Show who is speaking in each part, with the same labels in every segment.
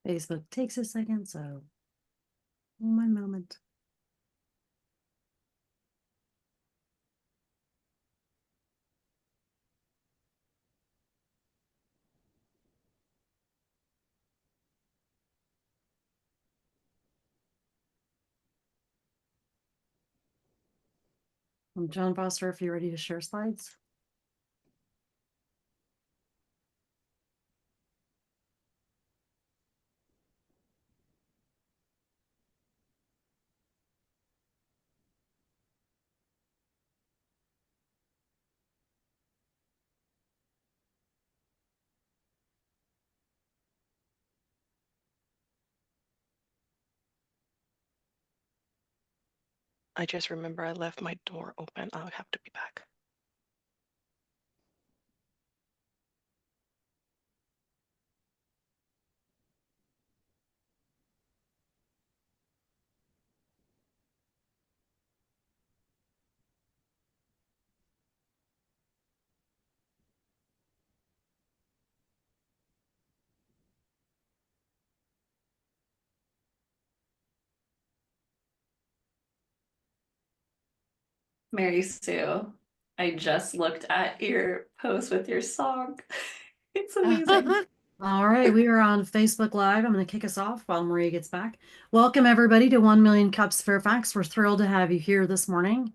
Speaker 1: Facebook takes a second, so one moment. John Foster, if you're ready to share slides.
Speaker 2: I just remember I left my door open. I'll have to be back.
Speaker 3: Mary Sue, I just looked at your post with your song. It's amazing.
Speaker 1: All right, we are on Facebook Live. I'm going to kick us off while Maria gets back. Welcome, everybody, to 1 Million Cups Fairfax. We're thrilled to have you here this morning.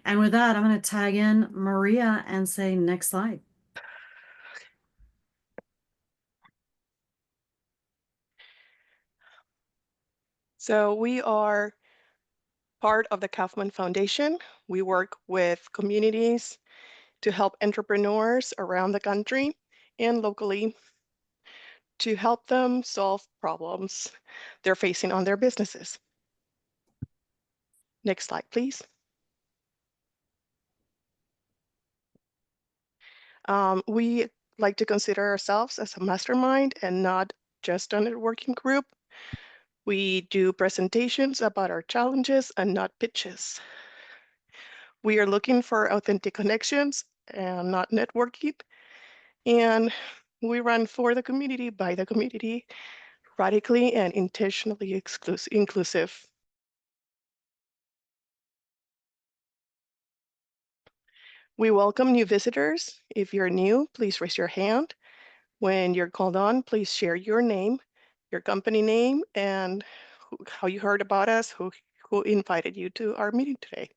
Speaker 1: And with that, I'm going to tag in Maria and say next slide.
Speaker 2: So we are part of the Kaufman Foundation. We work with communities to help entrepreneurs around the country and locally to help them solve problems they're facing on their businesses. Next slide, please. We like to consider ourselves as a mastermind and not just a networking group. We do presentations about our challenges and not pitches. We are looking for authentic connections and not networking. And we run for the community, by the community, radically and intentionally inclusive. We welcome new visitors. If you're new, please raise your hand. When you're called on, please share your name, your company name, and how you heard about us, who invited you to our meeting today.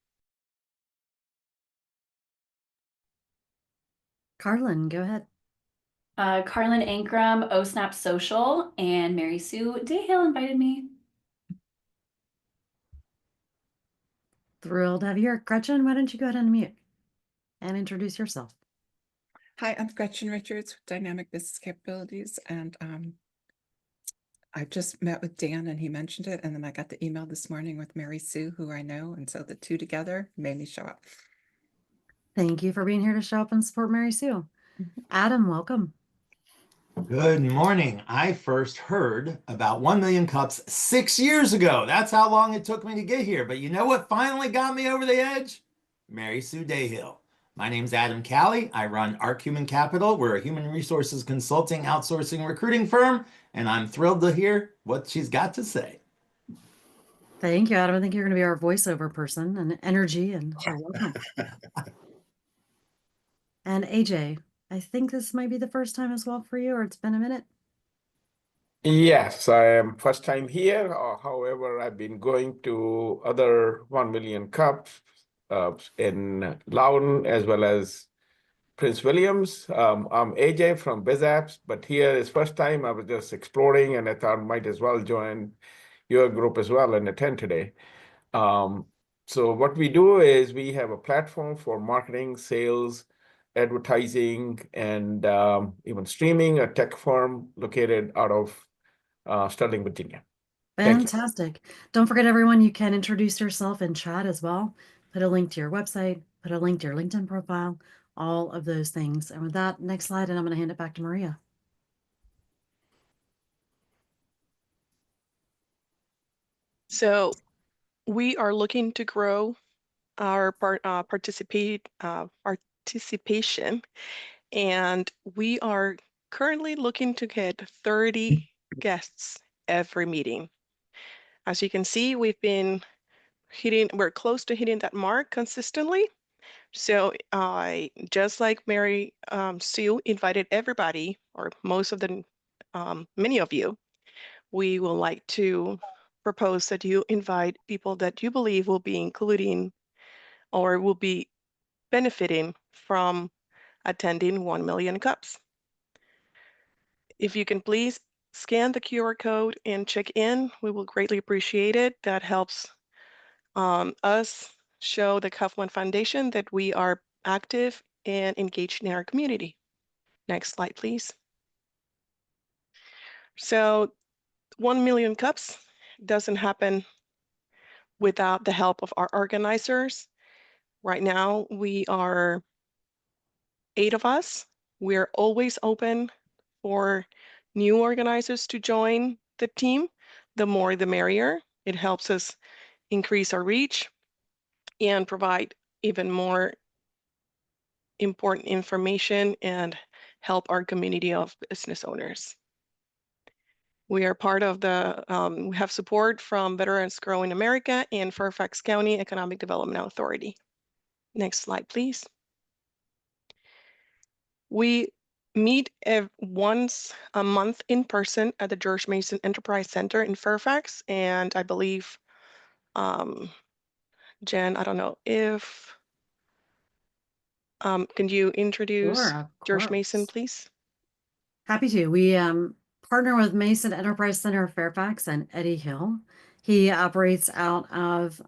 Speaker 1: Carlin, go ahead.
Speaker 3: Carlin Ankrum, OSNAP Social, and Mary Sue Dahill invited me.
Speaker 1: Thrilled to have you here. Gretchen, why don't you go ahead and mute and introduce yourself?
Speaker 4: Hi, I'm Gretchen Richards with Dynamic Business Capabilities, and I just met with Dan and he mentioned it, and then I got the email this morning with Mary Sue, who I know, and so the two together made me show up.
Speaker 1: Thank you for being here to show up and support Mary Sue. Adam, welcome.
Speaker 5: Good morning. I first heard about 1 Million Cups 6 years ago. That's how long it took me to get here. But you know what finally got me over the edge? Mary Sue Dahill. My name's Adam Calley. I run Arc Human Capital. We're a human resources consulting, outsourcing, recruiting firm, and I'm thrilled to hear what she's got to say.
Speaker 1: Thank you, Adam. I think you're going to be our voiceover person and energy, and so welcome. And AJ, I think this might be the first time as well for you, or it's been a minute.
Speaker 6: Yes, I am first time here. However, I've been going to other 1 Million Cups in Loudon as well as Prince Williams. I'm AJ from BizApps, but here is first time. I was just exploring and I thought I might as well join your group as well and attend today. So what we do is we have a platform for marketing, sales, advertising, and even streaming, a tech firm located out of Sterling, Virginia.
Speaker 1: Fantastic. Don't forget, everyone, you can introduce yourself in chat as well. Put a link to your website, put a link to your LinkedIn profile, all of those things. And with that, next slide, and I'm going to hand it back to Maria.
Speaker 2: So we are looking to grow our participation, and we are currently looking to get 30 guests every meeting. As you can see, we're close to hitting that mark consistently. So I, just like Mary Sue invited everybody, or most of the, many of you, we would like to propose that you invite people that you believe will be including or will be benefiting from attending 1 Million Cups. If you can please scan the QR code and check in, we will greatly appreciate it. That helps us show the Kaufman Foundation that we are active and engaged in our community. Next slide, please. So 1 Million Cups doesn't happen without the help of our organizers. Right now, we are 8 of us. We're always open for new organizers to join the team. The more, the merrier. It helps us increase our reach and provide even more important information and help our community of business owners. We are part of the, we have support from Veterans Growing America and Fairfax County Economic Development Authority. Next slide, please. We meet once a month in person at the George Mason Enterprise Center in Fairfax. And I believe, Jen, I don't know if, can you introduce
Speaker 1: Sure, of
Speaker 2: George Mason,
Speaker 1: course.
Speaker 2: please?
Speaker 1: Happy to. We partner with Mason Enterprise Center of Fairfax and Eddie Hill. He operates out of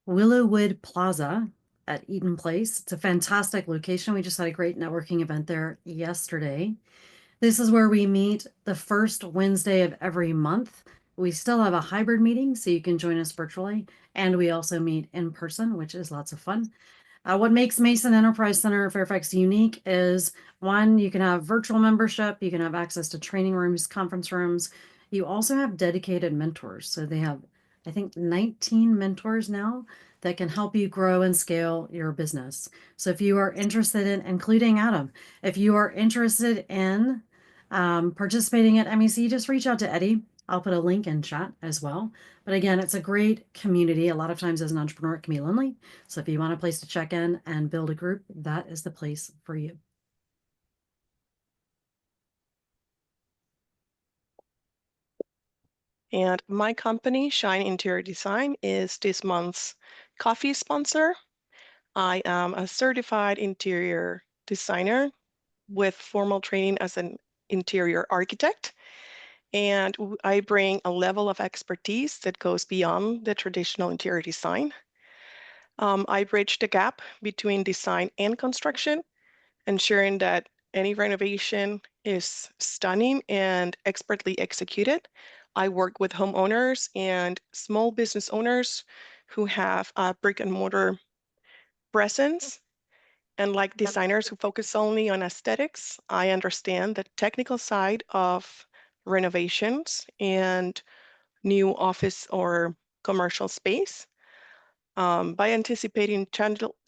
Speaker 1: Willowwood Plaza at Eaton Place. It's a fantastic location. We just had a great networking event there yesterday. This is where we meet the first Wednesday of every month. We still have a hybrid meeting, so you can join us virtually. And we also meet in person, which is lots of fun. What makes Mason Enterprise Center Fairfax unique is, one, you can have virtual membership, you can have access to training rooms, conference rooms. You also have dedicated mentors. So they have, I think, 19 mentors now that can help you grow and scale your business. So if you are interested in, including Adam, if you are interested in participating at MEC, just reach out to Eddie. I'll put a link in chat as well. But again, it's a great community. A lot of times as an entrepreneur, it can be lonely. So if you want a place to check in and build a group, that is the place for you.
Speaker 2: And my company, Shine Interior Design, is this month's coffee sponsor. I am a certified interior designer with formal training as an interior architect. And I bring a level of expertise that goes beyond the traditional interior design. I bridge the gap between design and construction, ensuring that any renovation is stunning and expertly executed. I work with homeowners and small business owners who have a brick and mortar presence. And like designers who focus only on aesthetics, I understand the technical side of renovations and new office or commercial space. By anticipating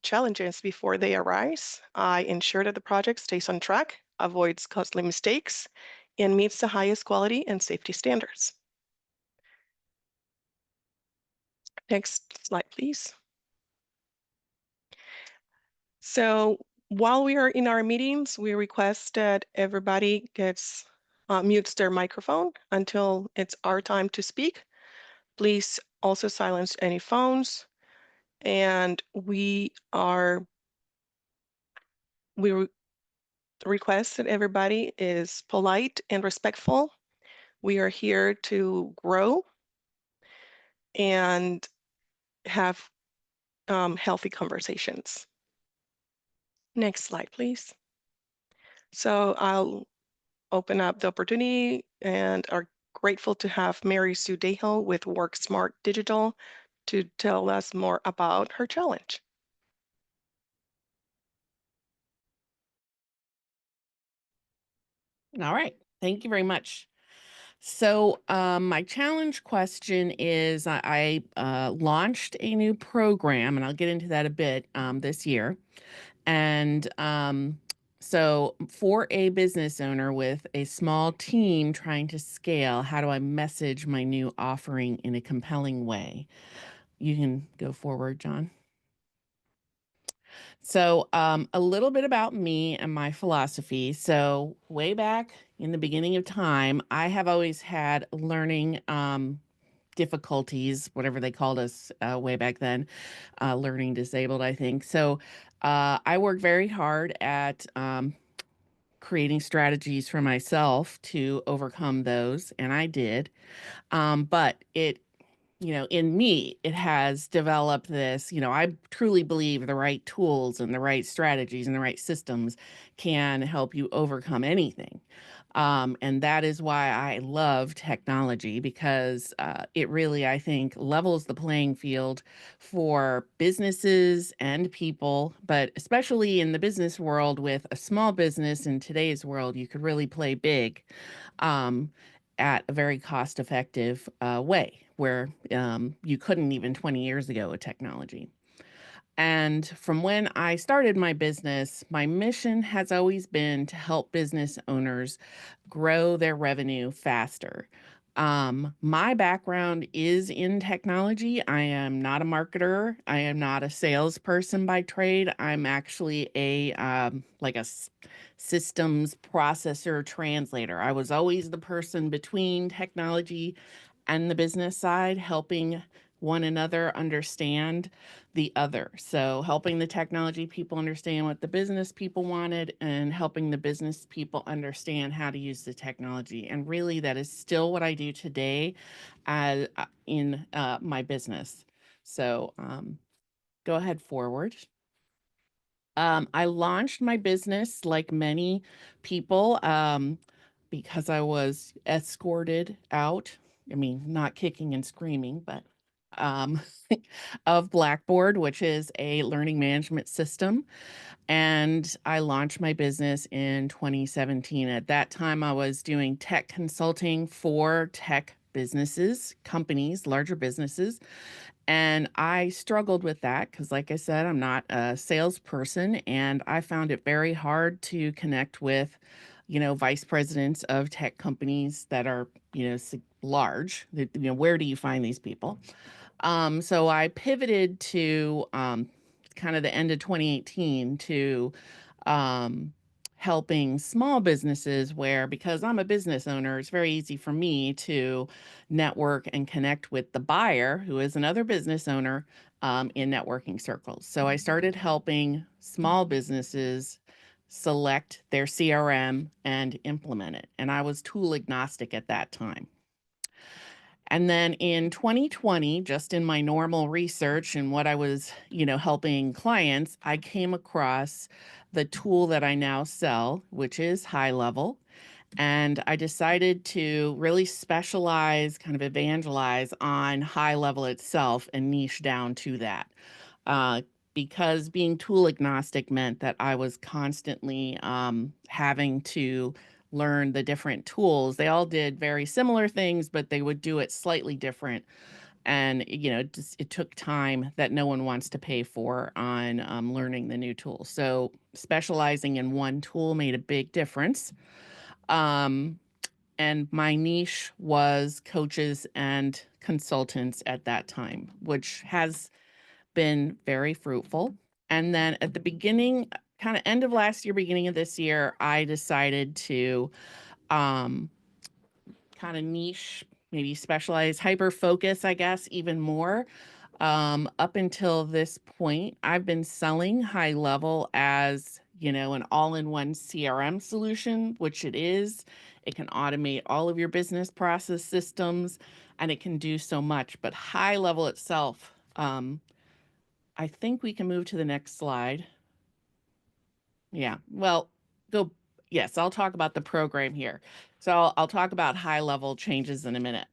Speaker 2: challenges before they arise, I ensure that the project stays on track, avoids costly mistakes, and meets the highest quality and safety standards. Next slide, please. So while we are in our meetings, we request that everybody mutes their microphone until it's our time to speak. Please also silence any phones. And we request that everybody is polite and respectful. We are here to grow and have healthy conversations. Next slide, please. So I'll open up the opportunity and are grateful to have Mary Sue Dahill with Worksmart Digital to tell us more about her challenge.
Speaker 7: All right, thank you very much. So my challenge question is I launched a new program, and I'll get into that a bit this year. And So for a business owner with a small team trying to scale, how do I message my new offering in a compelling way? You can go forward, John. So a little bit about me and my philosophy. So way back in the beginning of time, I have always had learning difficulties, whatever they called us way back then, learning disabled, I think. So I worked very hard at creating strategies for myself to overcome those, and I did. But it, in me, it has developed this, I truly believe the right tools and the right strategies and the right systems can help you overcome anything. And that is why I love technology, because it really, I think, levels the playing field for businesses and people, but especially in the business world. With a small business in today's world, you could really play big um, at a very cost-effective way where you couldn't even 20 years ago with technology. And from when I started my business, my mission has always been to help business owners grow their revenue faster. My background is in technology. I am not a marketer. I am not a salesperson by trade. I'm actually a systems processor translator. I was always the person between technology and the business side, helping one another understand the other. So helping the technology people understand what the business people wanted, and helping the business people understand how to use the technology. And really, that is still what I do today in my business. So go ahead forward. I launched my business like many people because I was escorted out. I mean, not kicking and screaming, but um, of Blackboard, which is a learning management system. And I launched my business in 2017. At that time, I was doing tech consulting for tech businesses, companies, larger businesses. And I struggled with that because, like I said, I'm not a salesperson, and I found it very hard to connect with, vice presidents of tech companies that are, large. Where do you find these people? So I pivoted to kind of the end of 2018 to um, helping small businesses, where, because I'm a business owner, it's very easy for me to network and connect with the buyer, who is another business owner, in networking circles. So I started helping small businesses select their CRM and implement it. And I was tool agnostic at that time. And then in 2020, just in my normal research and what I was, helping clients, I came across the tool that I now sell, which is High Level. And I decided to really specialize, kind of evangelize on High Level itself and niche down to that. Because being tool agnostic meant that I was constantly having to learn the different tools. They all did very similar things, but they would do it slightly different. And, it took time that no one wants to pay for on learning the new tool. So specializing in one tool made a big difference. And my niche was coaches and consultants at that time, which has been very fruitful. And then at the beginning, kind of end of last year, beginning of this year, I decided to kind of niche, maybe specialize, hyper focus, I guess, even more. Up until this point, I've been selling High Level as, an all-in-one CRM solution, which it is. It can automate all of your business process systems, and it can do so much. But High Level itself, I think we can move to the next slide. Yeah, well, yes, I'll talk about the program here. So I'll talk about High Level changes in a minute.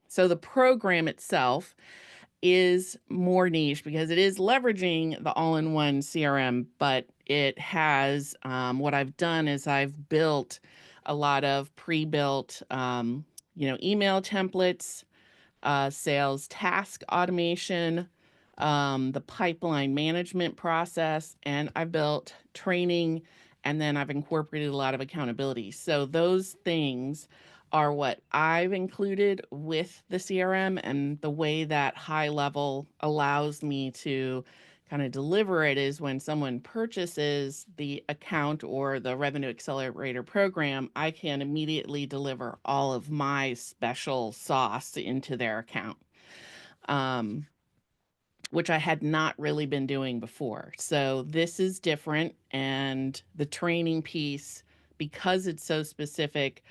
Speaker 7: So the program itself is more niche because it is leveraging the all-in-one CRM, but it has, what I've done is I've built a lot of pre-built, email templates, sales task automation, the pipeline management process, and I built training And then I've incorporated a lot of accountability. So those things are what I've included with the CRM, and the way that high level allows me to kind of deliver it is when someone purchases the account or the Revenue Accelerator program, I can immediately deliver all of my special sauce into their account, which I had not really been doing before. So this is different. And the training piece, because it's so specific,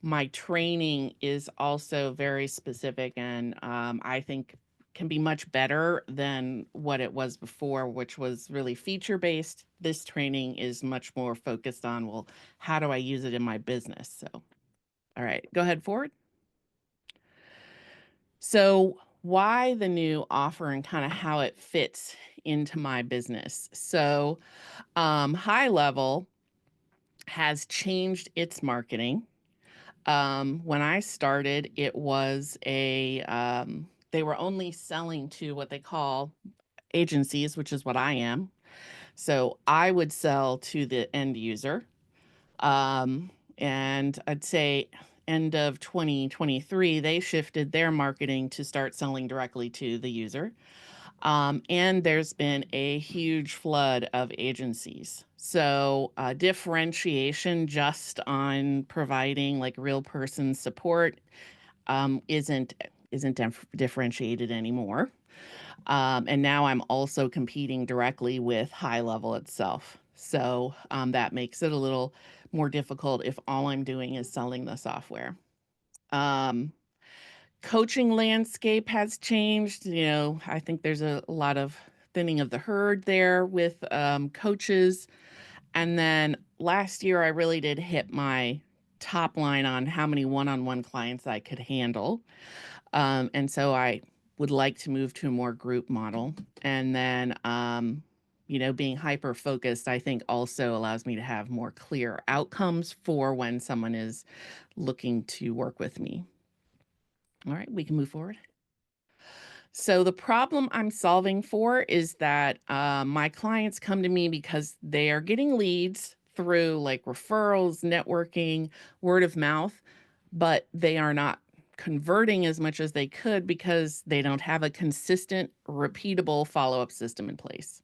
Speaker 7: my training is also very specific, and I think can be much better than what it was before, which was really feature-based. This training is much more focused on, well, how do I use it in my business? So, all right, go ahead forward. So why the new offer and kind of how it fits into my business? So High Level has changed its marketing. When I started, it was they were only selling to what they call agencies, which is what I am. So I would sell to the end user. And I'd say end of 2023, they shifted their marketing to start selling directly to the user. And there's been a huge flood of agencies. So differentiation just on providing like real person support isn't differentiated anymore. And now I'm also competing directly with High Level itself. So that makes it a little more difficult if all I'm doing is selling the software. Coaching landscape has changed. You know, I think there's a lot of thinning of the herd there with coaches. And then last year, I really did hit my top line on how many one-on-one clients I could handle. And so I would like to move to a more group model. And then, you know, being hyper focused, I think also allows me to have more clear outcomes for when someone is looking to work with me. All right, we can move forward. So the problem I'm solving for is that my clients come to me because they are getting leads through like referrals, networking, word of mouth, but they are not converting as much as they could because they don't have a consistent, repeatable follow-up system in place.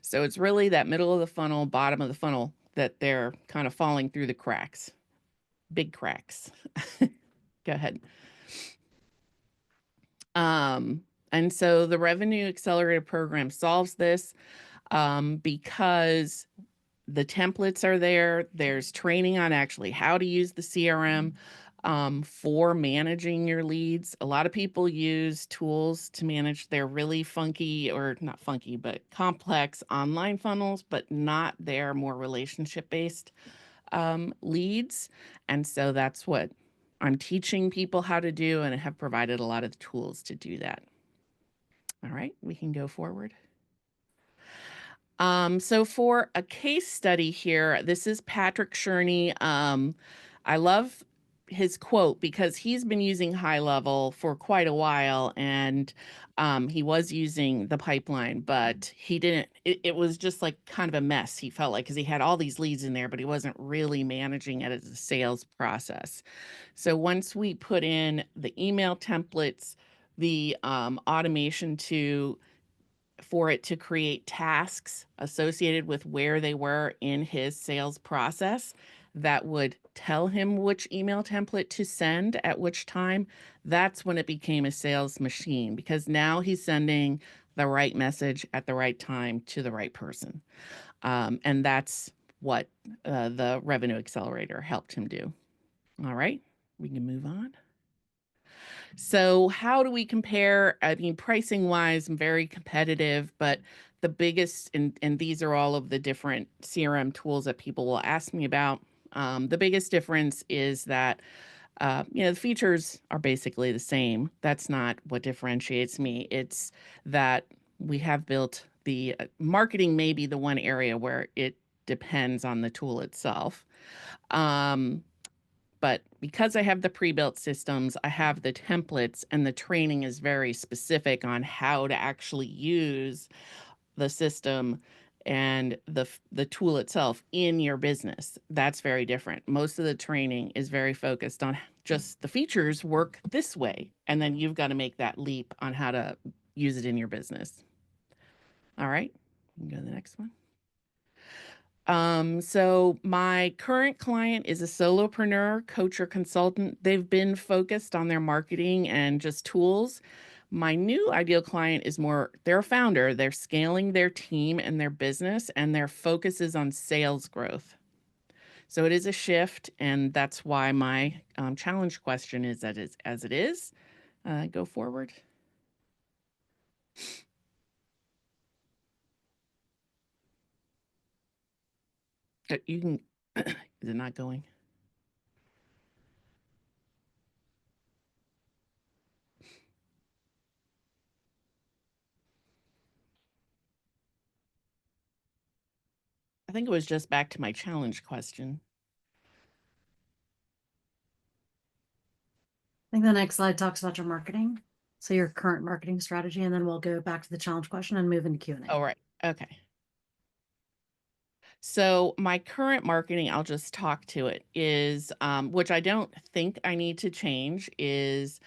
Speaker 7: So it's really that middle of the funnel, bottom of the funnel that they're kind of falling through the cracks, big cracks. Go ahead. And so the Revenue Accelerator program solves this because the templates are there. There's training on actually how to use the CRM for managing your leads. A lot of people use tools to manage their really funky, or not funky, but complex online funnels, but not their more relationship-based leads. And so that's what I'm teaching people how to do, and I have provided a lot of tools to do that. All right, we can go forward. So for a case study here, this is Patrick Sherney. I love his quote because he's been using High Level for quite a while, and he was using the pipeline, but he didn't, it was just like kind of a mess, he felt like, because he had all these leads in there, but he wasn't really managing it as a sales process. So once we put in the email templates, the automation for it to create tasks associated with where they were in his sales process that would tell him which email template to send at which time, that's when it became a sales machine, because now he's sending the right message at the right time to the right person. And that's what the Revenue Accelerator helped him do. All right, we can move on. So how do we compare? I mean, pricing wise, I'm very competitive, but the biggest, and these are all of the different CRM tools that people will ask me about. The biggest difference is that, you know, the features are basically the same. That's not what differentiates me. It's that we have built the marketing may be the one area where it depends on the tool itself. But because I have the pre-built systems, I have the templates, and the training is very specific on how to actually use the system and the tool itself in your business. That's very different. Most of the training is very focused on just the features work this way, and then you've got to make that leap on how to use it in your business. All right, go to the next one. So my current client is a solopreneur, coach, or consultant. They've been focused on their marketing and just tools. My new ideal client is more, they're a founder, they're scaling their team and their business, and their focus is on sales growth. So it is a shift, and that's why my challenge question is that is as it is. Go forward. You can, is it not going? I think it was just back to my challenge question.
Speaker 1: I think the next slide talks about your marketing. So your current marketing strategy, and then we'll go back to the challenge question and move into Q&A.
Speaker 7: Oh, right. Okay. So my current marketing, I'll just talk to it, is, which I don't think I need to change, is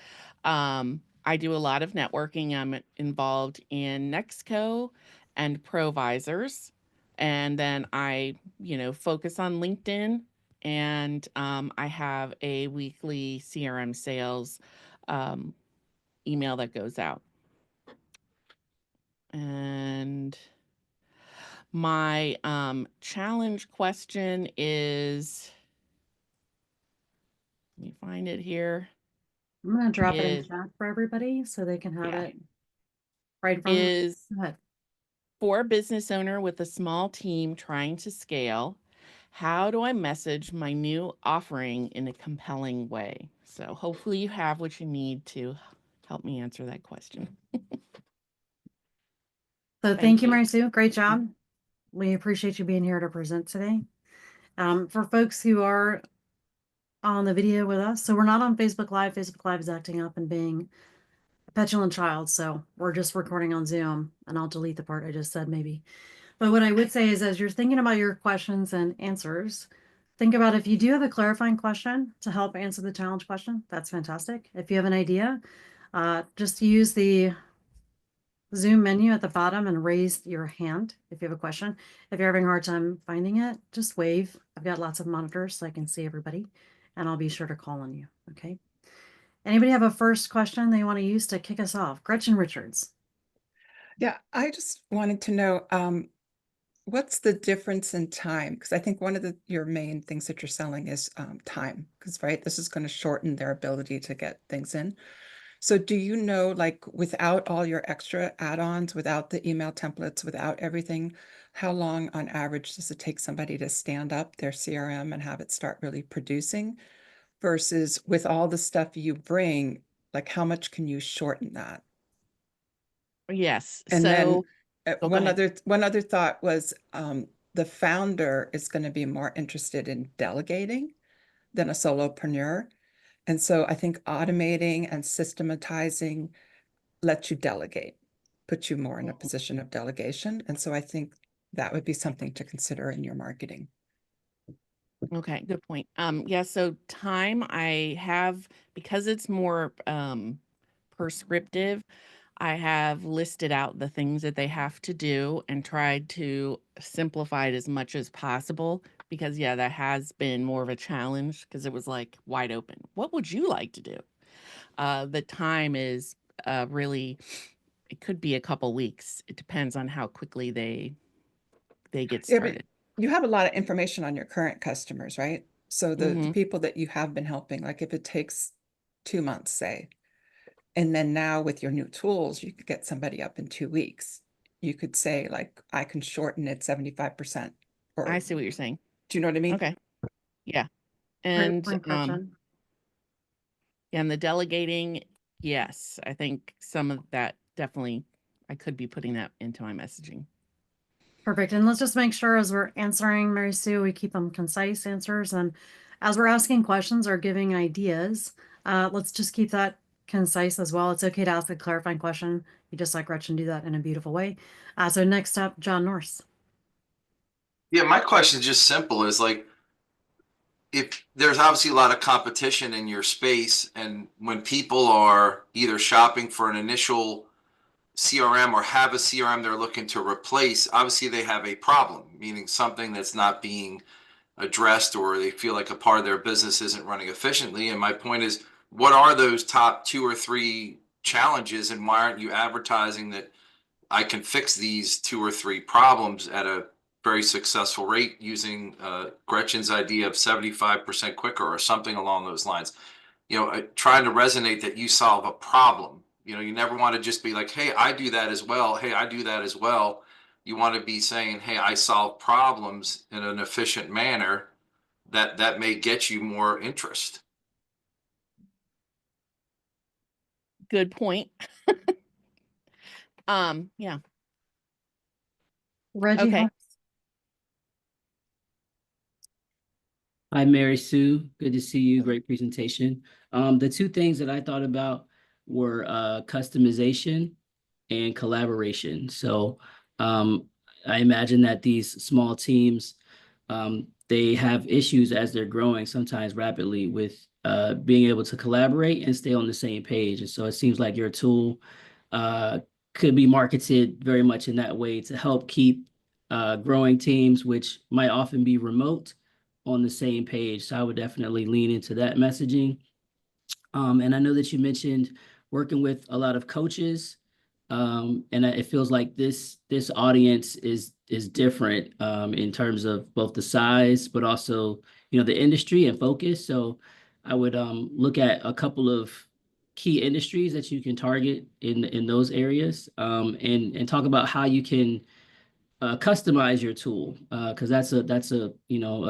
Speaker 7: I do a lot of networking. I'm involved in Nextco and Provisors. And then I, focus on LinkedIn, and I have a weekly CRM sales email that goes out. And my challenge question is, let me find it here.
Speaker 1: I'm going to drop it in chat for everybody so they can have it right in front of them.
Speaker 7: Is
Speaker 1: Go ahead.
Speaker 7: for a business owner with a small team trying to scale, how do I message my new offering in a compelling way? So hopefully you have what you need to help me answer that question.
Speaker 1: So thank you, Mary Sue. Great job. We appreciate you being here to present today. For folks who are on the video with us, so we're not on Facebook Live. Facebook Live is acting up and being a petulant child. So we're just recording on Zoom, and I'll delete the part I just said maybe. But what I would say is, as you're thinking about your questions and answers, think about if you do have a clarifying question to help answer the challenge question, that's fantastic. If you have an idea, just use the Zoom menu at the bottom and raise your hand if you have a question. If you're having a hard time finding it, just wave. I've got lots of monitors so I can see everybody, and I'll be sure to call on you, okay? Anybody have a first question they want to use to kick us off? Gretchen Richards.
Speaker 4: Yeah, I just wanted to know, what's the difference in time? Because I think one of your main things that you're selling is time, because right, this is going to shorten their ability to get things in. So do you know, like without all your extra add-ons, without the email templates, without everything, how long on average does it take somebody to stand up their CRM and have it start really producing? Versus with all the stuff you bring, like how much can you shorten that?
Speaker 7: Yes.
Speaker 4: And
Speaker 7: so
Speaker 4: then
Speaker 7: go
Speaker 4: one
Speaker 7: ahead.
Speaker 4: other thought was the founder is going to be more interested in delegating than a solopreneur. And so I think automating and systematizing lets you delegate, puts you more in a position of delegation. And so I think that would be something to consider in your marketing.
Speaker 7: Okay, good point. Yeah, so time I have, because it's more prescriptive, I have listed out the things that they have to do and tried to simplify it as much as possible, because yeah, that has been more of a challenge because it was like wide open. What would you like to do? The time is really, it could be a couple weeks. It depends on how quickly they get started.
Speaker 4: You have a lot of information on your current customers, right? So the people that you have been helping, like if it takes 2 months, say, and then now with your new tools, you could get somebody up in 2 weeks. You could say like, I can shorten it 75%. Or
Speaker 7: I see what you're saying.
Speaker 4: do you know what I mean?
Speaker 7: Okay. Yeah.
Speaker 1: Great
Speaker 7: And
Speaker 1: point, Gretchen.
Speaker 7: and the delegating, yes, I think some of that definitely, I could be putting that into my messaging.
Speaker 1: Perfect. And let's just make sure as we're answering, Mary Sue, we keep them concise answers. And as we're asking questions or giving ideas, let's just keep that concise as well. It's okay to ask a clarifying question. You just let Gretchen do that in a beautiful way. So next up, John Norse.
Speaker 8: Yeah, my question is just simple is like, if there's obviously a lot of competition in your space, and when people are either shopping for an initial CRM or have a CRM they're looking to replace, obviously they have a problem, meaning something that's not being addressed, or they feel like a part of their business isn't running efficiently. And my point is, what are those top 2 or 3 challenges, and why aren't you advertising that I can fix these 2 or 3 problems at a very successful rate using Gretchen's idea of 75% quicker or something along those lines? Trying to resonate that you solve a problem. You never want to just be like, hey, I do that as well. Hey, I do that as well. You want to be saying, hey, I solve problems in an efficient manner that may get you more interest.
Speaker 7: Good point. Yeah.
Speaker 1: Reggie,
Speaker 7: Okay.
Speaker 9: Hi, Mary Sue. Good to see you. Great presentation. The two things that I thought about were customization and collaboration. So I imagine that these small teams, they have issues as they're growing, sometimes rapidly, with being able to collaborate and stay on the same page. And so it seems like your tool could be marketed very much in that way to help keep growing teams, which might often be remote, on the same page. So I would definitely lean into that messaging. And I know that you mentioned working with a lot of coaches, and it feels like this audience is different in terms of both the size, but also the industry and focus. So I would look at a couple of key industries that you can target in those areas, and talk about how you can customize your tool, because that's a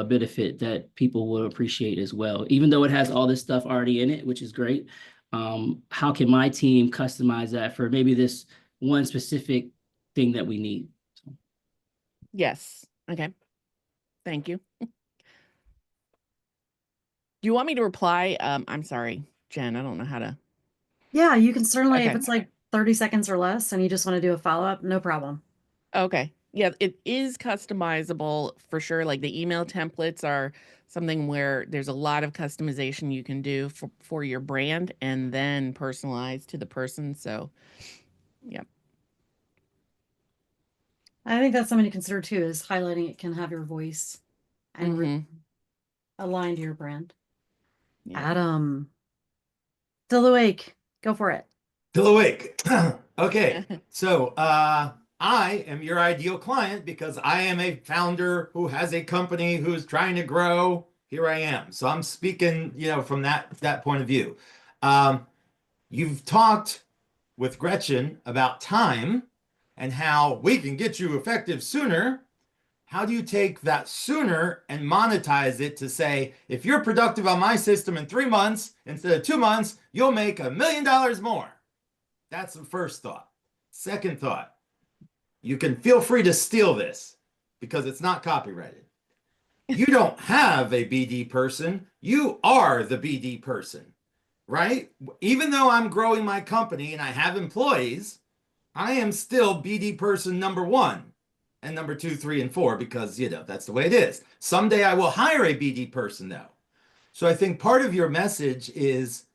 Speaker 9: benefit that people will appreciate as well. Even though it has all this stuff already in it, which is great, how can my team customize that for maybe this one specific thing that we need?
Speaker 7: Yes. Okay. Thank you. Do you want me to reply? I'm sorry, Jen, I don't know how to.
Speaker 1: Yeah, you can certainly, if
Speaker 7: Okay.
Speaker 1: it's like 30 seconds or less and you just want to do a follow-up, no problem.
Speaker 7: Okay. Yeah, it is customizable for sure. Like the email templates are something where there's a lot of customization you can do for your brand and then personalize to the person. So, yeah.
Speaker 1: I think that's something to consider too, is highlighting it can have your voice and align to your brand.
Speaker 7: Yeah.
Speaker 1: Adam, still awake. Go for it.
Speaker 5: Still awake. Okay. So I am your ideal client because I am a founder who has a company who's trying to grow. Here I am. So I'm speaking, from that point of view. You've talked with Gretchen about time and how we can get you effective sooner. How do you take that sooner and monetize it to say, if you're productive on my system in 3 months instead of 2 months, you'll make $1 million more? That's the first thought. Second thought, you can feel free to steal this because it's not copyrighted. You don't have a BD person. You are the BD person, right? Even though I'm growing my company and I have employees, I am still BD person number 1 and number 2, 3, and 4 because, that's the way it is. Someday I will hire a BD person though. So I think part of your message is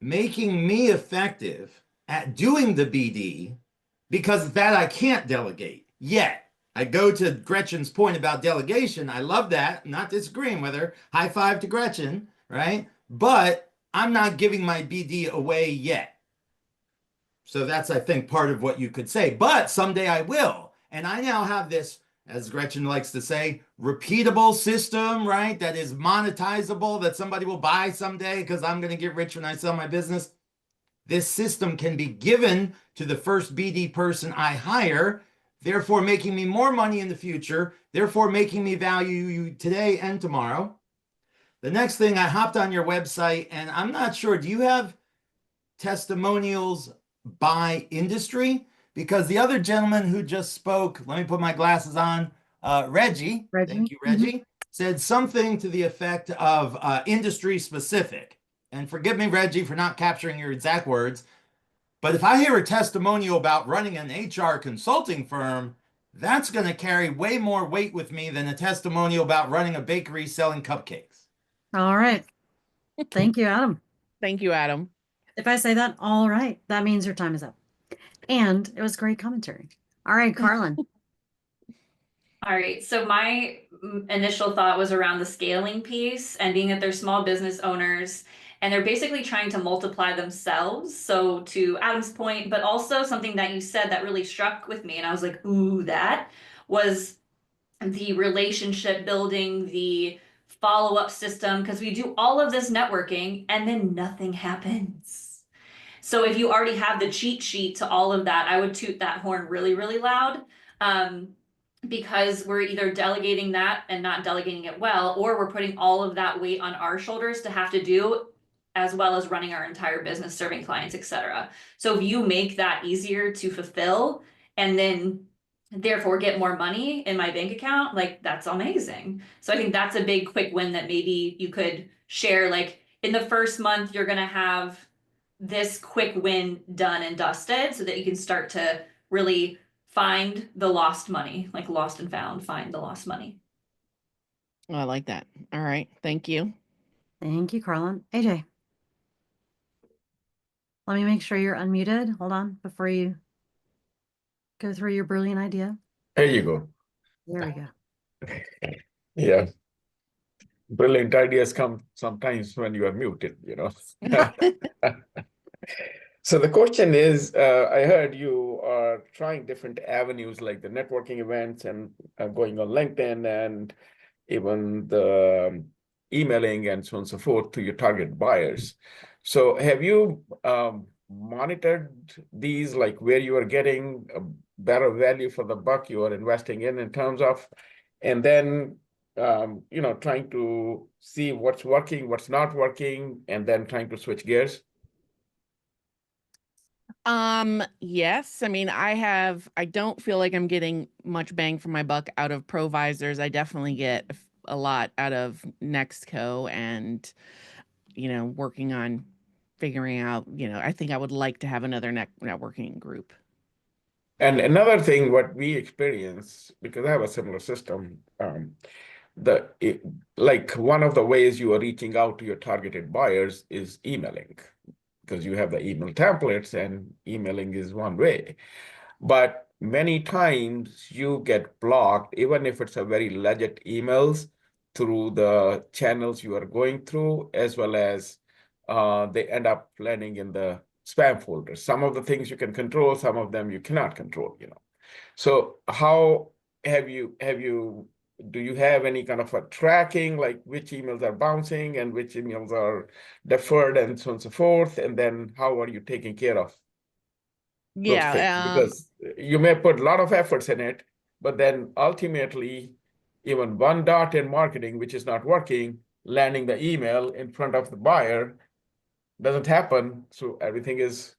Speaker 5: making me effective at doing the BD, because that I can't delegate yet. I go to Gretchen's point about delegation. I love that. I'm not disagreeing with her. High five to Gretchen, right? But I'm not giving my BD away yet. So that's, I think, part of what you could say. But someday I will. And I now have this, as Gretchen likes to say, repeatable system, right? That is monetizable, that somebody will buy someday because I'm going to get rich when I sell my business. This system can be given to the first BD person I hire, therefore making me more money in the future, therefore making me value you today and tomorrow. The next thing, I hopped on your website and I'm not sure, do you have testimonials by industry? Because the other gentleman who just spoke, let me put my glasses on, Reggie, thank you, Reggie, said something to the effect of industry specific. And forgive me, Reggie, for not capturing your exact words, but if I hear a testimonial about running an HR consulting firm, That's going to carry way more weight with me than a testimonial about running a bakery selling cupcakes.
Speaker 1: All right. Thank you, Adam.
Speaker 7: Thank you, Adam.
Speaker 1: If I say that, all right, that means your time is up. And it was great commentary. All right, Carlin.
Speaker 3: All right, so my initial thought was around the scaling piece and being that they're small business owners and they're basically trying to multiply themselves. So to Adam's point, but also something that you said that really struck with me, and I was like, ooh, that was the relationship building, the follow-up system, because we do all of this networking and then nothing happens. So if you already have the cheat sheet to all of that, I would toot that horn really, really loud. Because we're either delegating that and not delegating it well, or we're putting all of that weight on our shoulders to have to do, as well as running our entire business, serving clients, etc. So if you make that easier to fulfill and then therefore get more money in my bank account, like that's amazing. So I think that's a big quick win that maybe you could share. Like in the first month, you're gonna have this quick win done and dusted so that you can start to really find the lost money, like lost and found, find the lost money.
Speaker 7: Oh, I like that. All right. Thank you.
Speaker 1: Thank you, Carlin. AJ. Let me make sure you're unmuted. Hold on before you go through your brilliant idea.
Speaker 6: There you go.
Speaker 1: There we go.
Speaker 6: Yeah. Brilliant ideas come sometimes when you are muted, you know. So the question is, I heard you are trying different avenues like the networking events and going on LinkedIn and even the emailing and so on and so forth to your target buyers. So have you monitored these, like where you are getting a better value for the buck you are investing in terms of, and then trying to see what's working, what's not working, and then trying to switch gears?
Speaker 7: Yes. I mean, I don't feel like I'm getting much bang for my buck out of Provisors. I definitely get a lot out of Nextco and, working on figuring out, I think I would like to have another networking group.
Speaker 6: And another thing, what we experience, because I have a similar system, like one of the ways you are reaching out to your targeted buyers is emailing, because you have the email templates and emailing is one way. But many times you get blocked, even if it's a very legit emails, through the channels you are going through, as well as they end up landing in the spam folder. Some of the things you can control, some of them you cannot control, So how do you have any kind of a tracking, like which emails are bouncing and which emails are deferred and so on and so forth? And then how are you taking care of those things? Because you may put a lot of efforts in it, but then ultimately, even one dot in marketing, which is not working, landing the email in front of the buyer doesn't happen. So everything is,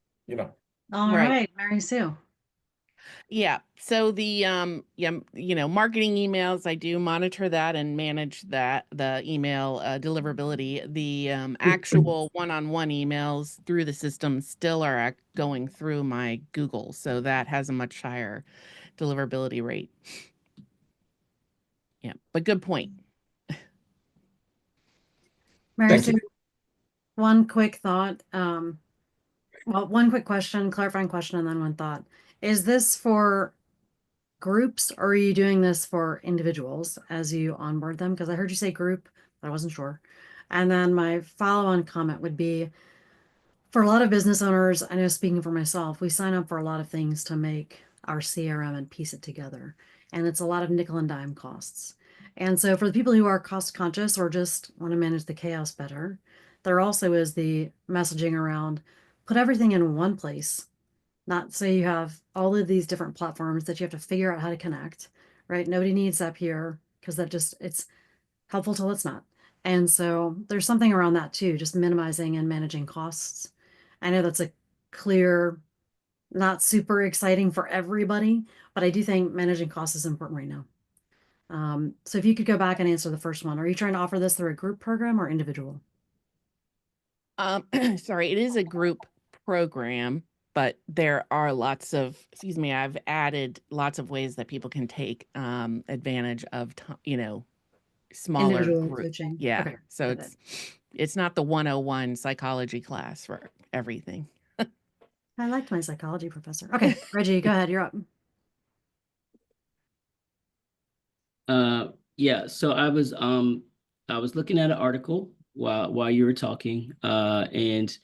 Speaker 1: All right, Mary Sue.
Speaker 7: Yeah. So the marketing emails, I do monitor that and manage that, the email deliverability. The actual one-on-one emails through the system still are going through my Google, so that has a much higher deliverability rate. Yeah, but good point.
Speaker 1: Mary Sue, one quick thought. Well, one quick question, clarifying question, and then one thought. Is this for groups or are you doing this for individuals as you onboard them? Because I heard you say group, but I wasn't sure. And then my follow-on comment would be, for a lot of business owners, I know speaking for myself, we sign up for a lot of things to make our CRM and piece it together. And it's a lot of nickel and dime costs. And so for the people who are cost conscious or just want to manage the chaos better, there also is the messaging around put everything in one place. Not say you have all of these different platforms that you have to figure out how to connect, right? Nobody needs up here because it's helpful till it's not. And so there's something around that too, just minimizing and managing costs. I know that's a clear, not super exciting for everybody, but I do think managing costs is important right now. So if you could go back and answer the first one, are you trying to offer this through a group program or individual?
Speaker 7: Sorry, it is a group program, but there are lots of, I've added lots of ways that people can take advantage of, smaller
Speaker 1: Individual
Speaker 7: group.
Speaker 1: coaching.
Speaker 7: Yeah.
Speaker 1: Okay,
Speaker 7: So
Speaker 1: got it.
Speaker 7: it's not the 101 psychology class for everything.
Speaker 1: I liked my psychology professor. Okay, Reggie, go ahead. You're up.
Speaker 9: Yeah, so I was looking at an article while you were talking, and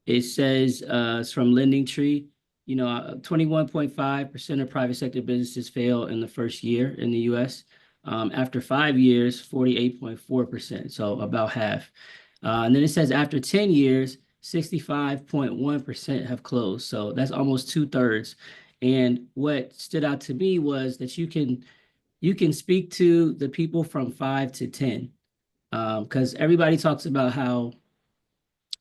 Speaker 9: it says it's from Lending Tree. 21.5% of private sector businesses fail in the first year in the US. After 5 years, 48.4%, so about half. And then it says after 10 years, 65.1% have closed. So that's almost 2/3. And what stood out to me was that you can speak to the people from 5 to 10, because everybody talks about how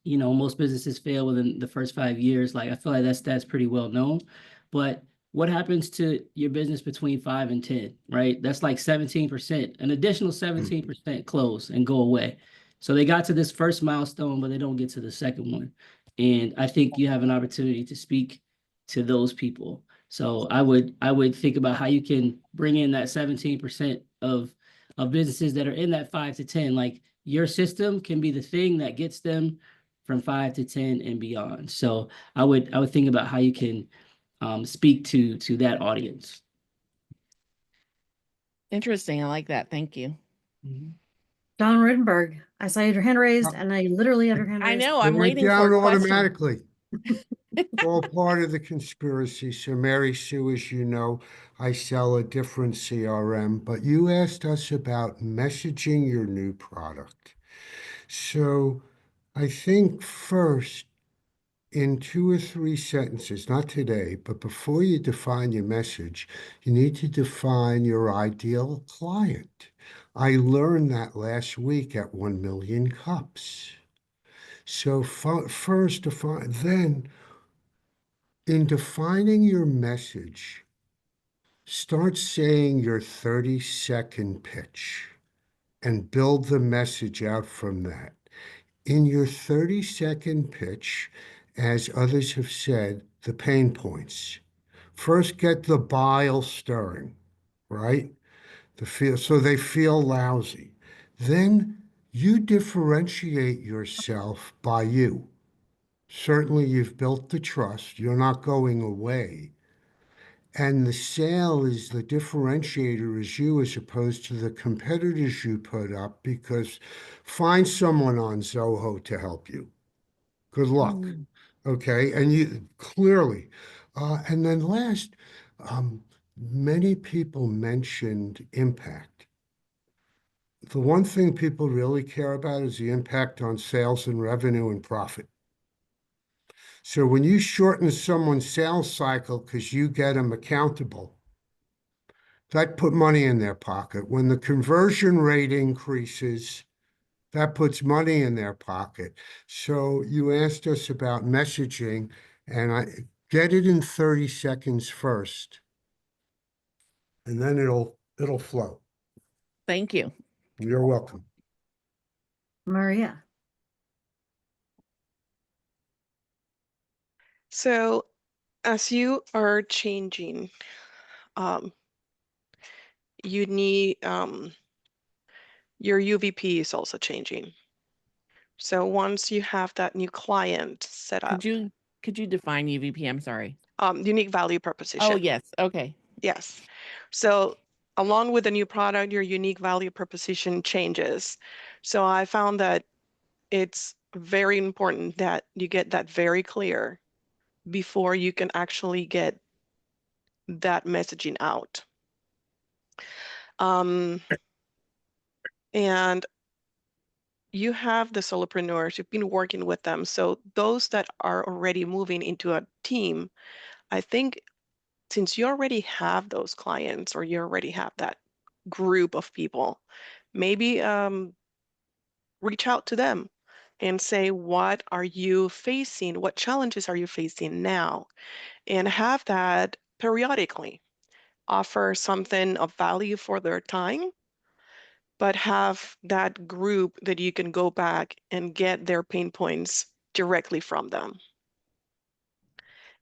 Speaker 9: most businesses fail within the first 5 years. Like, I feel like that's pretty well known. But what happens to your business between 5 and 10, right? That's like 17%. An additional 17% close and go away. So they got to this first milestone, but they don't get to the second one. And I think you have an opportunity to speak to those people. So I would think about how you can bring in that 17% of businesses that are in that 5 to 10. Like, your system can be the thing that gets them from 5 to 10 and beyond. So I would think about how you can speak to that audience.
Speaker 7: Interesting. I like that. Thank you.
Speaker 1: Don Rudenberg, I saw your hand raised, and I literally have your hand
Speaker 7: I
Speaker 1: raised.
Speaker 7: know.
Speaker 10: It
Speaker 7: I'm
Speaker 10: went
Speaker 7: waiting
Speaker 10: down
Speaker 7: for a question.
Speaker 10: automatically. It's all part of the conspiracy. So Mary Sue, as you know, I sell a different CRM, but you asked us about messaging your new product. So I think first, in 2 or 3 sentences, not today, but before you define your message, you need to define your ideal client. I learned that last week at 1 Million Cups. So first define, then in defining your message, start saying your 30-second pitch and build the message out from that. In your 30-second pitch, as others have said, the pain points. First, get the bile stirring, right? So they feel lousy. Then you differentiate yourself by you. Certainly, you've built the trust. You're not going away. And the sale is the differentiator is you as opposed to the competitors you put up, because find someone on Zoho to help you. Good luck. Okay. And you clearly, and then last, many people mentioned impact. The one thing people really care about is the impact on sales and revenue and profit. So when you shorten someone's sales cycle because you get them accountable, that put money in their pocket. When the conversion rate increases, that puts money in their pocket. So you asked us about messaging, and I get it in 30 seconds first, and then it'll flow.
Speaker 7: Thank you.
Speaker 10: You're welcome.
Speaker 1: Maria.
Speaker 2: So as you are changing, you need your UVP is also changing. So once you have that new client set up,
Speaker 7: Could you define UVP? I'm sorry.
Speaker 2: unique value proposition.
Speaker 7: Oh, yes. Okay.
Speaker 2: Yes. So along with the new product, your unique value proposition changes. So I found that it's very important that you get that very clear before you can actually get that messaging out. And you have the solopreneurs, you've been working with them. So those that are already moving into a team, I think since you already have those clients or you already have that group of people, maybe reach out to them and say, what are you facing? What challenges are you facing now? And have that periodically. Offer something of value for their time, but have that group that you can go back and get their pain points directly from them.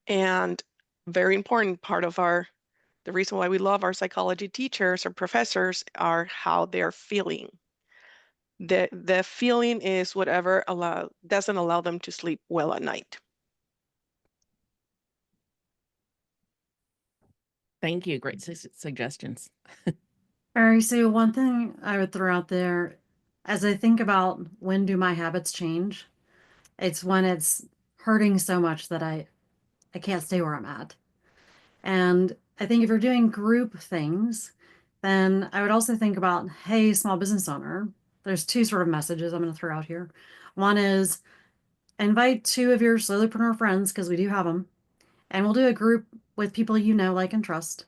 Speaker 2: And very important part of the reason why we love our psychology teachers or professors are how they're feeling. The feeling is whatever doesn't allow them to sleep well at night.
Speaker 7: Thank you. Great suggestions.
Speaker 1: Mary Sue, one thing I would throw out there as I think about when do my habits change, it's when it's hurting so much that I can't stay where I'm at. And I think if you're doing group things, then I would also think about, hey, small business owner, there's two sort of messages I'm going to throw out here. One is invite two of your solopreneur friends, because we do have them, and we'll do a group with people you know, like, and trust,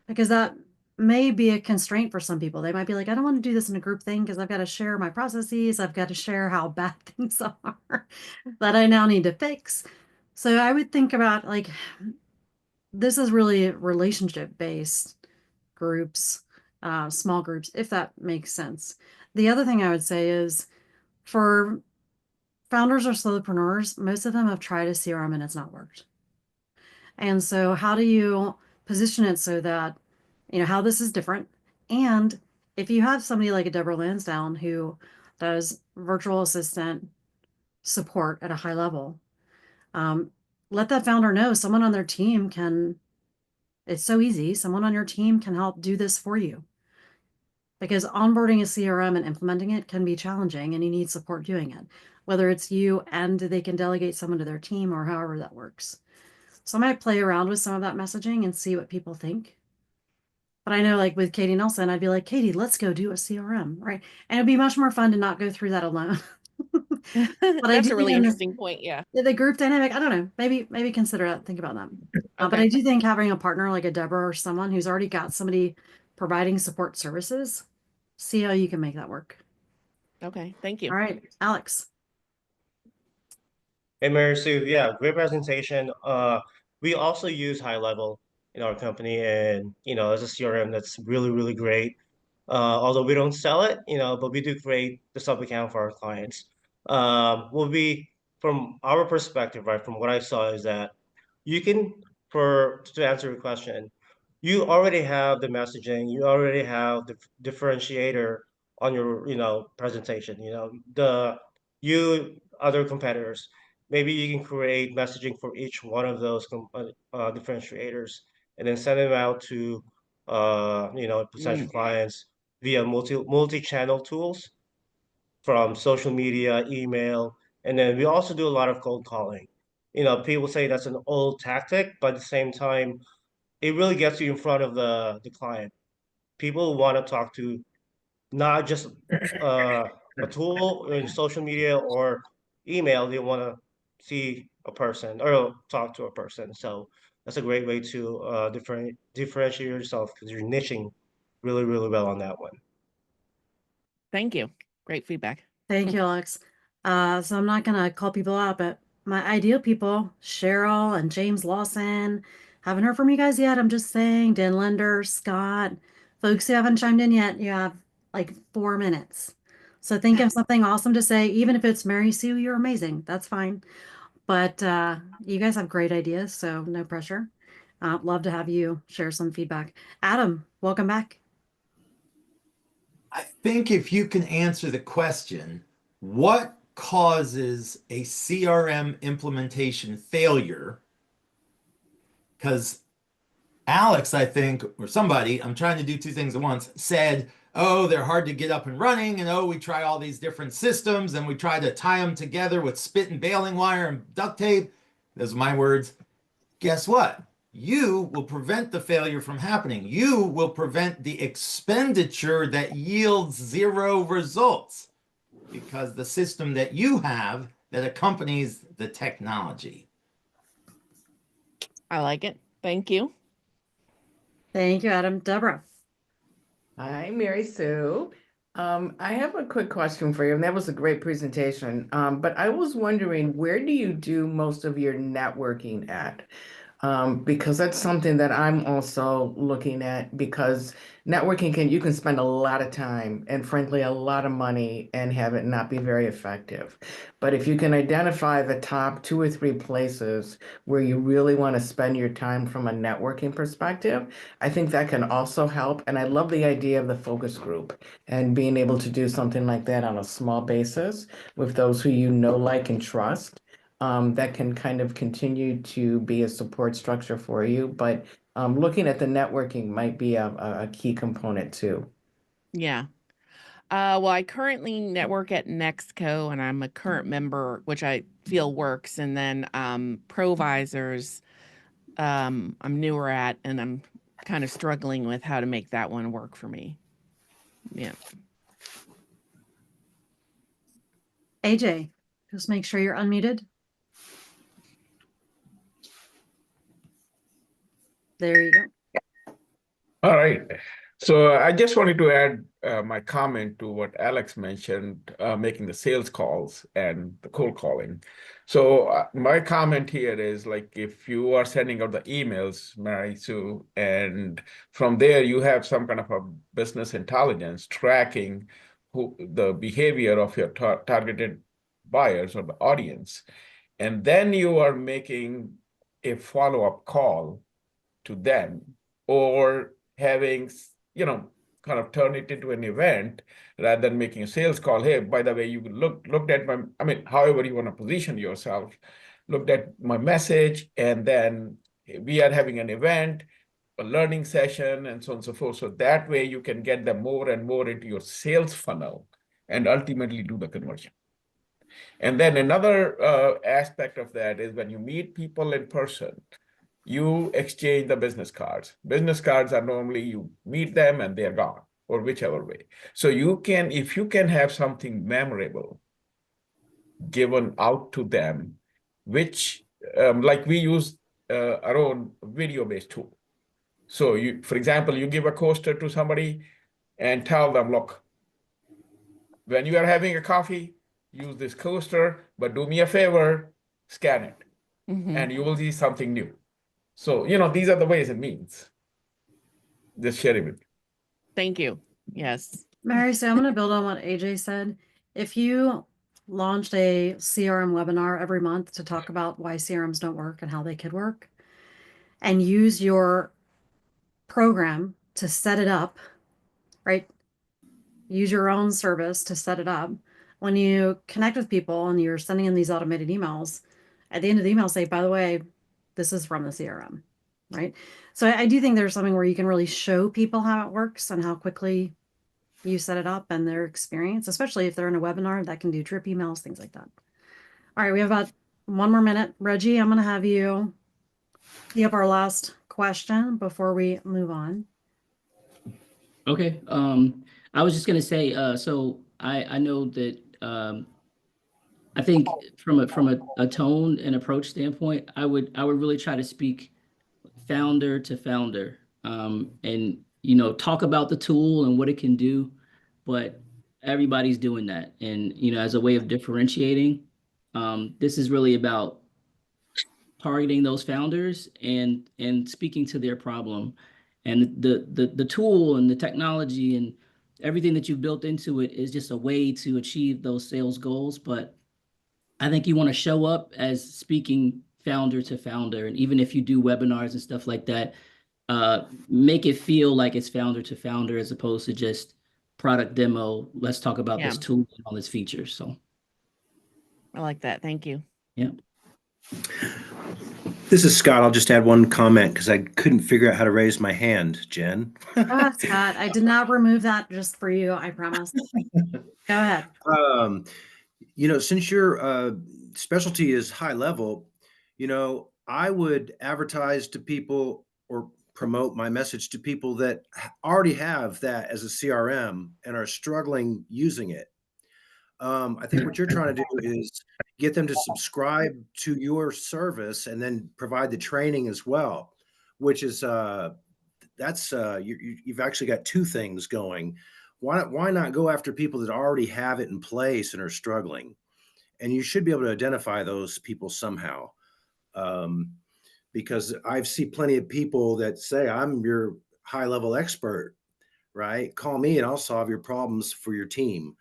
Speaker 1: because that may be a constraint for some people. They might be like, I don't want to do this in a group thing because I've got to share my processes. I've got to share how bad things are that I now need to fix. So I would think about, like, this is really relationship based groups, small groups, if that makes sense. The other thing I would say is for founders or solopreneurs, most of them have tried a CRM and it's not worked. And so how do you position it so that, how this is different? And if you have somebody like a Deborah Lansdowne who does virtual assistant support at a high level, let that founder know someone on their team it's so easy. Someone on your team can help do this for you. Because onboarding a CRM and implementing it can be challenging and you need support doing it, whether it's you and they can delegate someone to their team or however that works. So I might play around with some of that messaging and see what people think. But I know, like with Katie Nelson, I'd be like, Katie, let's go do a CRM, right? And it'd be much more fun to not go through that alone. But
Speaker 7: That's a really interesting point. Yeah.
Speaker 1: The group dynamic, I don't know, maybe consider that, think about that. But
Speaker 7: Okay.
Speaker 1: I do think having a partner like a Deborah or someone who's already got somebody providing support services, see how you can make that work.
Speaker 7: Okay. Thank you.
Speaker 1: All right, Alex.
Speaker 11: Hey, Mary Sue. Yeah, great presentation. We also use High Level in our company, and as a CRM, that's really, really great. Although we don't sell it, but we do create the sub account for our clients. From our perspective, right? From what I saw is that you can, to answer your question, you already have the messaging, you already have the differentiator on your, presentation. Other competitors, maybe you can create messaging for each one of those differentiators, and then send them out to, potential clients via multi-channel tools from social media, email, and then we also do a lot of cold calling. People say that's an old tactic, but at the same time, it really gets you in front of the client. People want to talk to not just a tool in social media or email. They want to see a person or talk to a person. So that's a great way to differentiate yourself because you're niching really, really well on that one.
Speaker 7: Thank you. Great feedback.
Speaker 1: Thank you, Alex. So I'm not gonna call people out, but my ideal people, Cheryl and James Lawson, haven't heard from you guys yet. I'm just saying, Dan Linder, Scott, folks who haven't chimed in yet, you have like 4 minutes. So think of something awesome to say, even if it's Mary Sue, you're amazing. That's fine. But you guys have great ideas, so no pressure. Love to have you share some feedback. Adam, welcome back.
Speaker 5: I think if you can answer the question, what causes a CRM implementation failure? Because Alex, I think, or somebody, I'm trying to do two things at once, said, oh, they're hard to get up and running. And oh, we try all these different systems and we try to tie them together with spit and baling wire and duct tape. Those are my words. Guess what? You will prevent the failure from happening. You will prevent the expenditure that yields zero results because the system that you have that accompanies the technology.
Speaker 7: I like it. Thank you.
Speaker 1: Thank you, Adam. Deborah.
Speaker 12: Hi, Mary Sue. I have a quick question for you, and that was a great presentation. But I was wondering, where do you do most of your networking at? because that's something that I'm also looking at, because networking you can spend a lot of time and frankly a lot of money and have it not be very effective. But if you can identify the top 2 or 3 places where you really want to spend your time from a networking perspective, I think that can also help. And I love the idea of the focus group and being able to do something like that on a small basis with those who you know, like, and trust. That can kind of continue to be a support structure for you. But looking at the networking might be a key component too.
Speaker 7: Yeah. Well, I currently network at Nextco, and I'm a current member, which I feel works. And then Provisors, I'm newer at, and I'm kind of struggling with how to make that one work for me. Yeah.
Speaker 1: AJ, just make sure you're unmuted. There you go.
Speaker 6: All right. So I just wanted to add my comment to what Alex mentioned, making the sales calls and the cold calling. So my comment here is, like, if you are sending out the emails, Mary Sue, and from there you have some kind of a business intelligence tracking the behavior of your targeted buyers or the audience, and then you are making a follow-up call to them, or having, kind of turn it into an event rather than making a sales call. Hey, by the way, you looked at my, however you want to position yourself, looked at my message, and then we are having an event, a learning session, and so on and so forth. So that way you can get them more and more into your sales funnel and ultimately do the conversion. And then another aspect of that is when you meet people in person, you exchange the business cards. Business cards are normally you meet them and they're gone, or whichever way. So if you can have something memorable given out to them, which like we use our own video-based tool. So for example, you give a coaster to somebody and tell them, look, when you are having a coffee, use this coaster, but do me a favor, scan it, and you will see something new. So, these are the ways and means. Just sharing it.
Speaker 7: Thank you. Yes.
Speaker 1: Mary, so I'm going to build on what AJ said. If you launched a CRM webinar every month to talk about why CRMs don't work and how they could work, and use your program to set it up, right? Use your own service to set it up. When you connect with people and you're sending in these automated emails, at the end of the email, say, by the way, this is from the CRM, right? So I do think there's something where you can really show people how it works and how quickly you set it up and their experience, especially if they're in a webinar that can do drip emails, things like that. All right, we have about 1 more minute. Reggie, I'm going to have you tee up our last question before we move on.
Speaker 9: Okay. I was just gonna say, so I know that I think from a tone and approach standpoint, I would really try to speak founder to founder, and talk about the tool and what it can do, but everybody's doing that, and as a way of differentiating, this is really about targeting those founders and speaking to their problem, and the tool and the technology and everything that you've built into it is just a way to achieve those sales goals. But I think you want to show up as speaking founder to founder, and even if you do webinars and stuff like that, make it feel like it's founder to founder as opposed to just product demo. Let's talk about this tool and all its features. So
Speaker 7: I like that. Thank you.
Speaker 9: Yeah.
Speaker 13: This is Scott. I'll just add one comment because I couldn't figure out how to raise my hand, Jen.
Speaker 1: Scott, I did not remove that just for you, I promise. Go ahead.
Speaker 13: Since your specialty is high level, I would advertise to people or promote my message to people that already have that as a CRM and are struggling using it. I think what you're trying to do is get them to subscribe to your service and then provide the training as well, which is you've actually got two things going. Why not go after people that already have it in place and are struggling? And you should be able to identify those people somehow. because I've seen plenty of people that say, I'm your high level expert, right? Call me and I'll solve your problems for your team.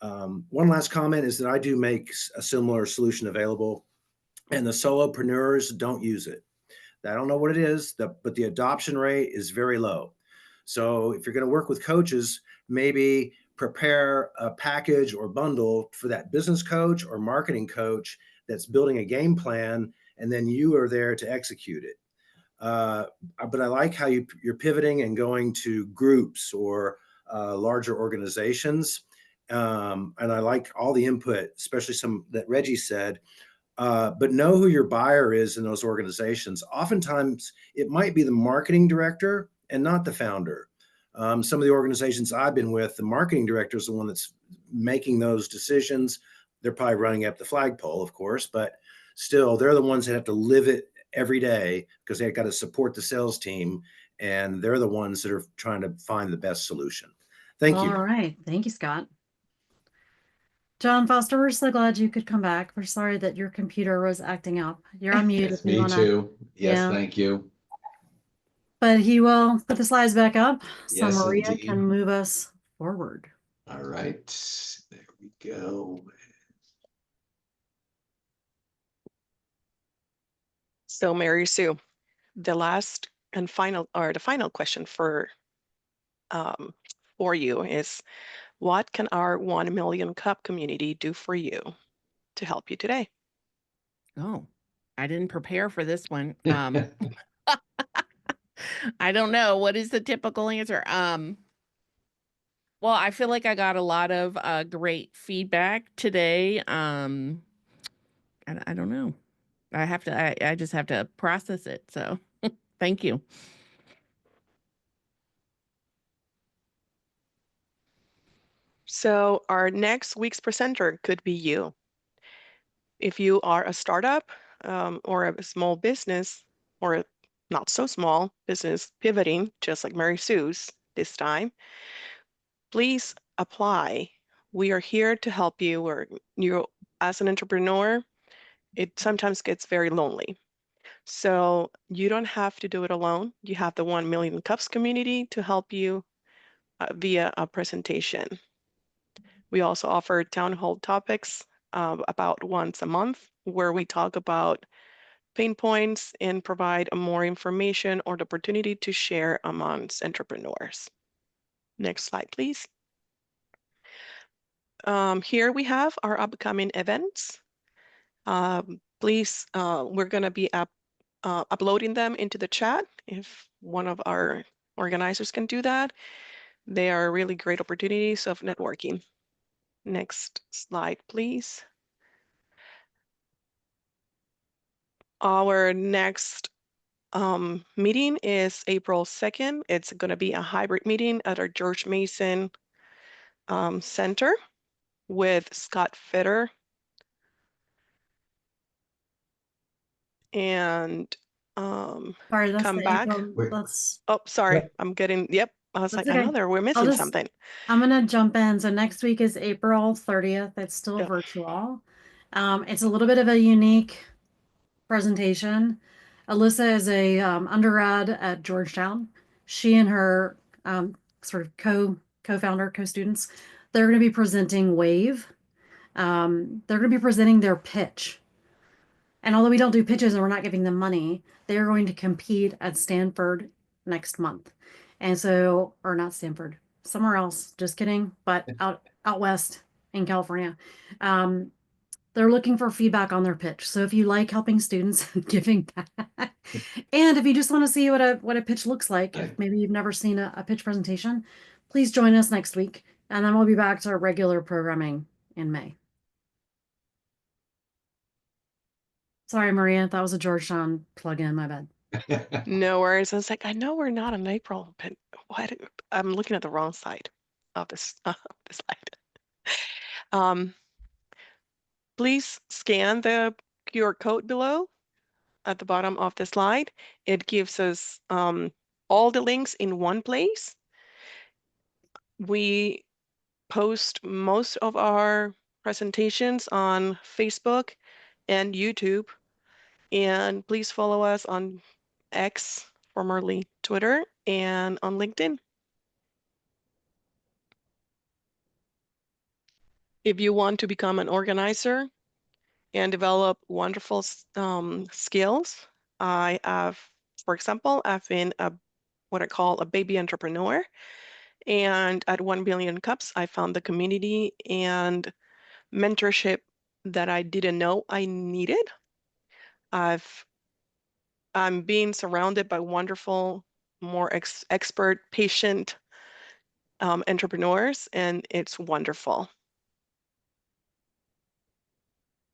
Speaker 13: One last comment is that I do make a similar solution available, and the solopreneurs don't use it. I don't know what it is, but the adoption rate is very low. So if you're going to work with coaches, maybe prepare a package or bundle for that business coach or marketing coach that's building a game plan, and then you are there to execute it. But I like how you're pivoting and going to groups or larger organizations. And I like all the input, especially some that Reggie said. But know who your buyer is in those organizations. Oftentimes, it might be the marketing director and not the founder. Some of the organizations I've been with, the marketing director is the one that's making those decisions. They're probably running up the flagpole, of course, but still, they're the ones that have to live it every day because they've got to support the sales team, and they're the ones that are trying to find the best solution. Thank you.
Speaker 1: All right. Thank you, Scott. John Foster, we're so glad you could come back. We're sorry that your computer was acting up. You're on mute.
Speaker 14: Yes, me too. Yes, thank you.
Speaker 1: But he will put the slides back up so
Speaker 14: Yes,
Speaker 1: Maria
Speaker 14: indeed.
Speaker 1: can move us forward.
Speaker 14: All right, there we go.
Speaker 2: So Mary Sue, the last and final, or the final question for you is, what can our 1 Million Cup community do for you to help you today?
Speaker 7: Oh, I didn't prepare for this one. I don't know. What is the typical answer? Well, I feel like I got a lot of great feedback today. I don't know. I just have to process it. So thank you.
Speaker 2: So our next week's presenter could be you. If you are a startup or a small business or a not so small business pivoting, just like Mary Sue's this time, please apply. We are here to help you. As an entrepreneur, it sometimes gets very lonely. So you don't have to do it alone. You have the 1 Million Cups community to help you via a presentation. We also offer town hall topics about once a month, where we talk about pain points and provide more information or the opportunity to share amongst entrepreneurs. Next slide, please. Here we have our upcoming events. Please, we're going to be uploading them into the chat if one of our organizers can do that. They are really great opportunities of networking. Next slide, please. Our next meeting is April 2nd. It's going to be a hybrid meeting at our George Mason Center with Scott Fitter and
Speaker 1: Sorry, that's
Speaker 2: come
Speaker 1: the
Speaker 2: back.
Speaker 1: April,
Speaker 2: Oh, sorry. I'm getting, yep. I was like,
Speaker 1: okay.
Speaker 2: I know we're missing something.
Speaker 1: I'm going to jump in. So next week is April 30th. It's still virtual. It's a little bit of a unique presentation. Alyssa is a undergrad at Georgetown. She and her sort of co-founder, co-students, they're going to be presenting Wave. They're going to be presenting their pitch. And although we don't do pitches and we're not giving them money, they're going to compete at Stanford next month. And so, or not Stanford, somewhere else, just kidding, but out west in California. They're looking for feedback on their pitch. So if you like helping students giving back, and if you just want to see what a pitch looks like, if maybe you've never seen a pitch presentation, please join us next week. And then we'll be back to our regular programming in May. Sorry, Maria, that was a Georgetown plug-in, my bad.
Speaker 2: No worries. I was like, I know we're not in April, but what? I'm looking at the wrong side of this slide. Please scan the QR code below at the bottom of the slide. It gives us all the links in one place. We post most of our presentations on Facebook and YouTube, And please follow us on X, formerly Twitter, and on LinkedIn. If you want to become an organizer and develop wonderful skills, I have, for example, I've been what I call a baby entrepreneur. And at 1 Billion Cups, I found the community and mentorship that I didn't know I needed. I'm being surrounded by wonderful, more expert, patient entrepreneurs, and it's wonderful.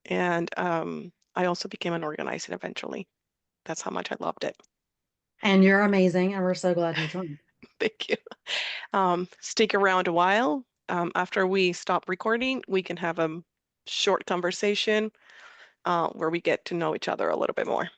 Speaker 2: And I also became an organizer eventually. That's how much I loved it.
Speaker 1: And you're amazing, and we're so glad you joined.
Speaker 2: Thank you. Stick around a while. After we stop recording, we can have a short conversation where we get to know each other a little bit more.